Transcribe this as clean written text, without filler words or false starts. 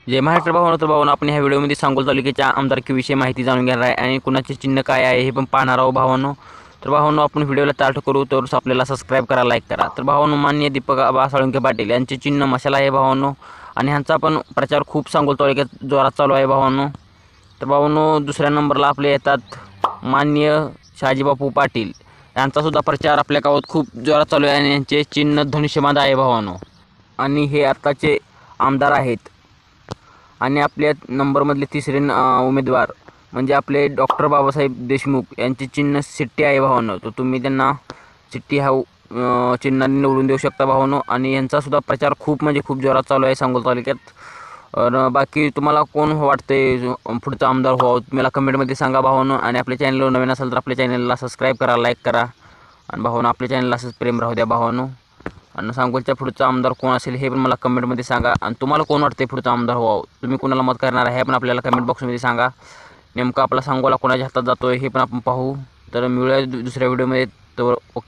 जय महाराष्ट्र भावांनो. तर भावांनो, आपण ह्या व्हिडिओमध्ये सांगोल तालुक्याच्या आमदारकीविषयी माहिती जाणून घेणार आहे आणि कुणाचे चिन्ह काय आहे हे पण पाहणार आहोत भावांनो. तर भावांनो, आपण व्हिडिओला स्टार्ट करू तर आपल्याला सबस्क्राईब करा, लाईक करा. तर भावांनो, माननीय दीपक आबा साळुंखे पाटील यांचे चिन्ह मशाला आहे भावांनो आणि ह्यांचा पण प्रचार खूप सांगोल तालुक्यात जोरात चालू आहे भावांनो. तर भावांनो, दुसऱ्या नंबरला आपले येतात माननीय शहाजीबापू पाटील. यांचा सुद्धा प्रचार आपल्या गावात खूप जोरात चालू आहे आणि यांचे चिन्ह धनुष्यबाण आहे भावांनो आणि हे आताचे आमदार आहेत. आणि आपल्या नंबरमधले तिसरे उमेदवार म्हणजे आपले डॉक्टर बाबासाहेब देशमुख यांचे चिन्ह शिट्टी आहे भावांनो. तर तुम्ही त्यांना शिट्टी ह्या चिन्हाने निवडून देऊ शकता भावांनो. आणि यांचा सुद्धा प्रचार खूप म्हणजे खूप जोरात चालू आहे सांगोल तालुक्यात. बाकी तुम्हाला कोण वाटते पुढचा आमदार व्हावं मला कमेंटमध्ये सांगा भावांनो. आणि आपल्या चॅनलवर नवीन असेल तर आपल्या चॅनलला सबस्क्राईब करा, लाईक करा आणि भावांनो आपल्या चॅनलला असंच प्रेम राहू द्या भावांनो. आणि सांगोलच्या पुढचा आमदार कोण असेल हे पण मला कमेंटमध्ये सांगा. आणि तुम्हाला कोण वाटते पुढचा आमदार व्हावं, तुम्ही कोणाला मत करणार आहे हे पण आपल्याला कमेंट बॉक्समध्ये सांगा. नेमका आपला सांगोला कोणाच्या हातात जातो आहे हे पण आपण पाहू. तर मिळूया दुसऱ्या व्हिडिओमध्ये. तर ओके.